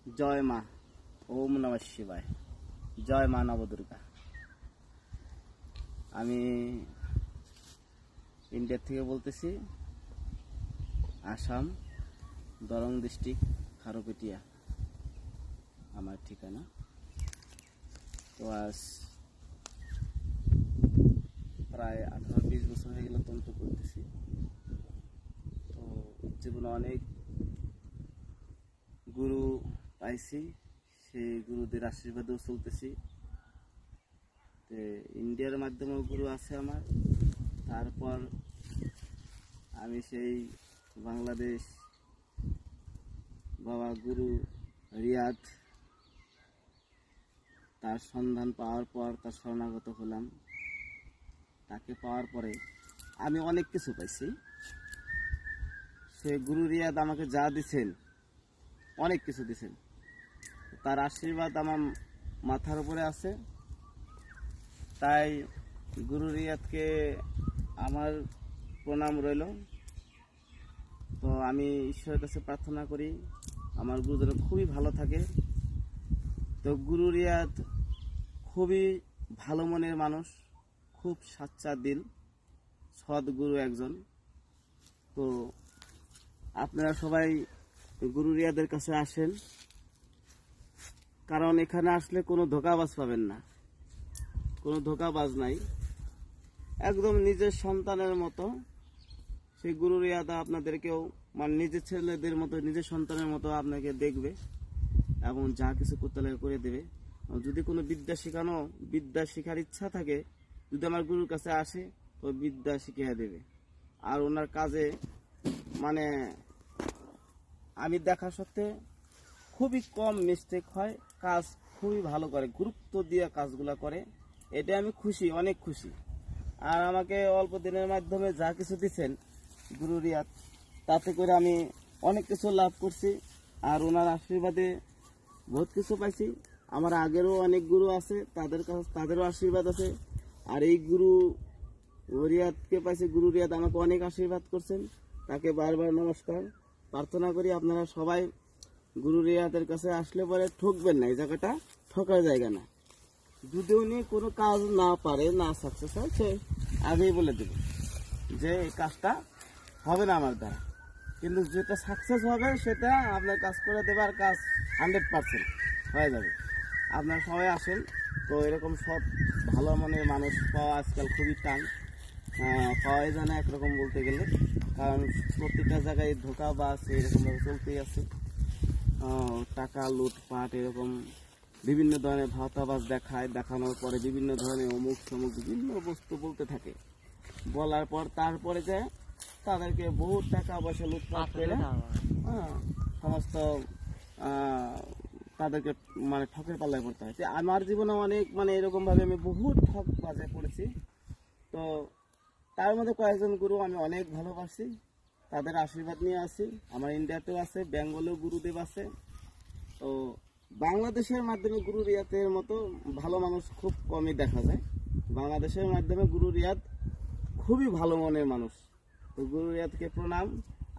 জয় মা, ওম নমঃ শিবায়, জয় মা নবদুর্গা। আমি ইন্ডিয়া থেকে বলতেছি, আসাম, দরং ডিস্ট্রিক্ট, খারোপেটিয়া আমার ঠিকানা। তো আজ প্রায় 18-20 বছর হয়ে গেল তন্ত্র করতেছি। তো জীবনে অনেক গুরু পাইছি, সেই গুরুদের আশীর্বাদেও চলতেছি। তো ইন্ডিয়ার মাধ্যমেও গুরু আছে আমার। তারপর আমি সেই বাংলাদেশ বাবা গুরু রিয়াদ, তার সন্ধান পাওয়ার পর তার শরণাগত হলাম। তাকে পাওয়ার পরে আমি অনেক কিছু পাইছি। সে গুরু রিয়াদ আমাকে যা দিছেন, অনেক কিছু দিছেন। তার আশীর্বাদ আমার মাথার উপরে আছে। তাই গুরু রিয়াদকে আমার প্রণাম রইল। তো আমি ঈশ্বরের কাছে প্রার্থনা করি আমার গুরু যেন খুবই ভালো থাকে। তো গুরু রিয়াদ খুবই ভালো মনের মানুষ, খুব সাচ্চা দিল, সৎ গুরু একজন। তো আপনারা সবাই গুরু রিয়াদের কাছে আসেন, কারণ এখানে আসলে কোনো ধোঁকাবাজ পাবেন না, কোনো ধোঁকাবাজ নাই। একদম নিজের সন্তানের মতো সেই গুরু রিয়াদ আপনাদেরকেও মানে নিজের ছেলেদের মতো, নিজের সন্তানের মতো আপনাকে দেখবে এবং যা কিছু করতে লাগে করে দেবে। যদি কোনো বিদ্যা শেখার ইচ্ছা থাকে, যদি আমার গুরুর কাছে আসে তো বিদ্যা শিখিয়ে দেবে। আর ওনার কাজে মানে আমি দেখা সত্ত্বে খুবই কম মিস্টেক হয়, কাজ খুবই ভালো করে, গুরুত্ব দিয়ে কাজগুলো করে। এটা আমি খুশি, অনেক খুশি। আর আমাকে অল্প দিনের মাধ্যমে যা কিছু দিচ্ছেন গুরু রিয়াদ, তাতে করে আমি অনেক কিছু লাভ করছি। আর ওনার আশীর্বাদে বহুত কিছু পাইছি। আমার আগেরও অনেক গুরু আছে, তাদেরও আশীর্বাদ আছে। আর এই গুরু রিয়াদকে পাইছি, গুরু রিয়াদ আমাকে অনেক আশীর্বাদ করছেন, তাকে বারবার নমস্কার। প্রার্থনা করি আপনারা সবাই গুরু রিয়াদের কাছে আসলে পরে ঠকবেন না, এই জায়গাটা ঠকার জায়গা না। যদি উনি কোনো কাজ না পারে, না সাকসেস হয়, সে আগেই বলে দেবে যে এই কাজটা হবে না আমার দ্বারা। কিন্তু যেটা সাকসেস হবে সেটা আপনার কাজ করে দেবে, আর কাজ 100% হয়ে যাবে। আপনারা সবাই আসেন। তো এরকম সব ভালো মনের মানুষ পাওয়া আজকাল খুবই টান, পাওয়াই যায় না একরকম বলতে গেলে। কারণ প্রত্যেকটা জায়গায় ধোঁকাবাজ এরকমভাবে চলতেই আছে। টাকা লুটপাট, এরকম বিভিন্ন ধরনের ভাওতাবাজ দেখায়, দেখানোর পরে বিভিন্ন ধরনের অমুক সমুক বিভিন্ন বস্তু বলতে থাকে। বলার পর তারপরে যে তাদেরকে বহু টাকা পয়সা লুটপাট করে সমস্ত তাদেরকে মানে ঠকের পাল্লায় পড়তে হয়। আমার জীবনে অনেক মানে এরকম ভাবে আমি বহু ঠক বাজে পড়েছি। তো তার মধ্যে কয়েকজন গুরু আমি অনেক ভালোবাসি, তাদের আশীর্বাদ নিয়ে আসি। আমার ইন্ডিয়াতেও আছে, বেঙ্গলেও গুরুদেব আছে। তো বাংলাদেশের মাধ্যমে গুরু রিয়াদের মতো ভালো মানুষ খুব কমই দেখা যায়। বাংলাদেশের মাধ্যমে গুরু রিয়াদ খুবই ভালো মনের মানুষ। তো গুরু রিয়াদকে প্রণাম।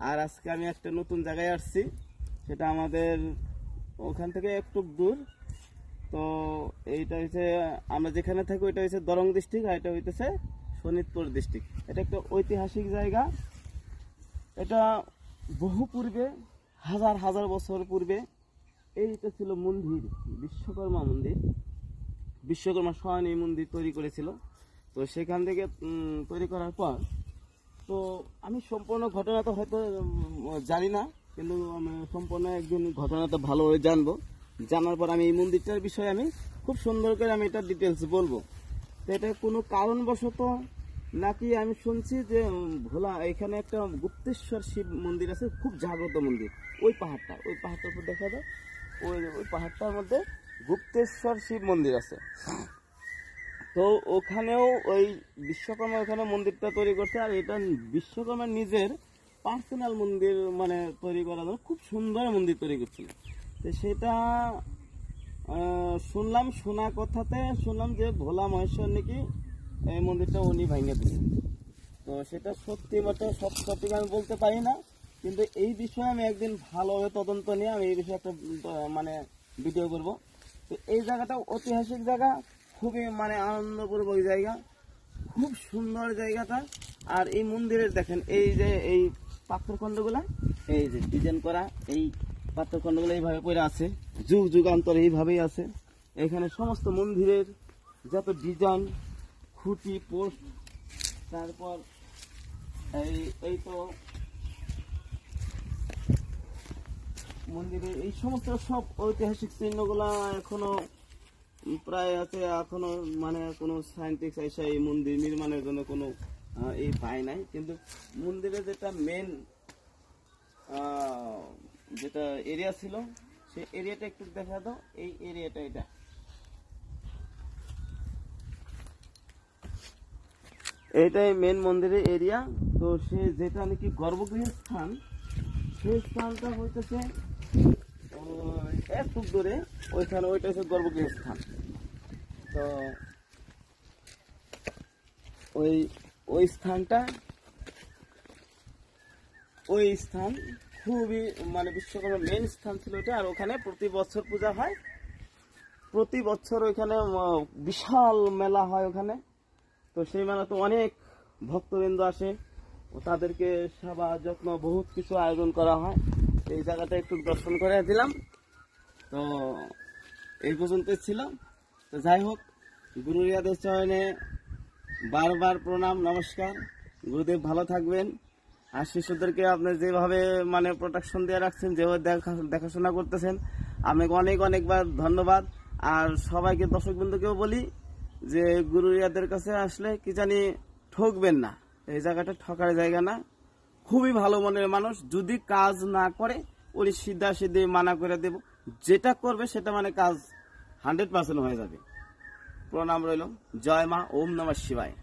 আর আজকে আমি একটা নতুন জায়গায় আসছি, সেটা আমাদের ওখান থেকে একটু দূর। তো এইটা হচ্ছে আমরা যেখানে থাকি, ওইটা হচ্ছে দরং ডিস্ট্রিক্ট, আর এটা হইতেছে শোনিতপুর ডিস্ট্রিক্ট। এটা একটা ঐতিহাসিক জায়গা। এটা বহু পূর্বে, হাজার হাজার বছর পূর্বে এইটা ছিল মন্দির, বিশ্বকর্মা মন্দির। বিশ্বকর্মা স্বয়ং এই মন্দির তৈরি করেছিল। তো সেখান থেকে তৈরি করার পর, তো আমি সম্পূর্ণ ঘটনা তো হয়তো জানি না, কিন্তু আমি সম্পূর্ণ একদিন ঘটনাটা ভালোভাবে জানবো। জানার পর আমি এই মন্দিরটার বিষয়ে আমি খুব সুন্দর করে আমি এটা ডিটেলস বলবো। তো এটা কোনো কারণবশত নাকি আমি শুনছি যে ভোলা এখানে একটা গুপ্তেশ্বর শিব মন্দির আছে, খুব জাগ্রত মন্দির। ওই পাহাড়টার উপর দেখা যায়, ওই পাহাড়টার মধ্যে গুপ্তেশ্বর শিব মন্দির আছে। তো ওখানেও ওই বিশ্বকর্মা ওখানে মন্দিরটা তৈরি করছে। আর এটা বিশ্বকর্মার নিজের পার্সোনাল মন্দির, মানে তৈরি করার জন্য খুব সুন্দর মন্দির তৈরি করছিল। তো সেটা শোনা কথাতে শুনলাম যে ভোলা মহেশ্বর নাকি এই মন্দিরটা উনি ভেঙে দিয়েছেন। তো সেটা সত্যি বটে, সব সঠিক আমি বলতে পারি না, কিন্তু এই বিষয়ে আমি একদিন ভালোভাবে তদন্ত নিয়ে আমি এই বিষয়ে একটা মানে ভিডিও করব। তো এই জায়গাটা ঐতিহাসিক জায়গা, খুবই মানে আনন্দপূর্বক জায়গা, খুব সুন্দর জায়গাটা। আর এই মন্দিরের দেখেন এই যে এই পাথরখণ্ডগুলা, এই যে ডিজাইন করা এই পাথরখণ্ডগুলো এইভাবে পড়ে আছে, যুগ যুগান্তর এইভাবেই আছে। এখানে সমস্ত মন্দিরের যত ডিজাইন, খুঁটি, পোস্ট, তারপর এই তো মন্দিরের এই সমস্ত সব ঐতিহাসিক চিহ্নগুলা এখনো প্রায় আছে। এখনো মানে কোনো সায়েন্টিস্ট এসে এই মন্দির নির্মাণের জন্য কোনো এই পায় নাই। কিন্তু মন্দিরের যেটা মেন যেটা এরিয়া ছিল, সেই এরিয়াটা একটু দেখা দাও। এই এরিয়াটা এইটাই মেন মন্দিরের এরিয়া। তো সে যেটা নাকি গর্ভগৃহের স্থান, সেই স্থানটা হইতেছে একটু দূরে, ওইখানে ওইটা হচ্ছে গর্ভগৃহের স্থান। তো ওই স্থানটা, ওই স্থান খুবই মানে বিশ্বকর্মার মেন স্থান ছিল ওটা। আর ওখানে প্রতি বছর পূজা হয়, প্রতি বছর ওইখানে বিশাল মেলা হয় ওখানে। তো সেই মেলাতে অনেক ভক্তবৃন্দ আসে, ও তাদেরকে সেবা যত্ন বহুত কিছু আয়োজন করা হয়। এই জায়গাটা একটু দর্শন করে দিলাম। তো এই পর্যন্ত ছিল। তো যাই হোক, গুরু রিয়াদের চরণে বারবার প্রণাম, নমস্কার। গুরুদেব ভালো থাকবেন। আর শিশুদেরকে আপনি যেভাবে মানে প্রোটেকশন দিয়ে রাখছেন, যেভাবে দেখাশোনা করতেছেন, আপনাকে অনেক অনেকবার ধন্যবাদ। আর সবাইকে, দর্শক বন্ধুকেও বলি যে গুরু রিয়াদের কাছে আসলে কি জানি ঠকবেন না। এই জায়গাটা ঠকার জায়গা না, খুবই ভালো মনের মানুষ। যদি কাজ না করে ওই সিধা সিধে মানা করে দেব, যেটা করবে সেটা মানে কাজ 100% হয়ে যাবে। প্রণাম রইল। জয় মা। ওম নমঃ শিবায়।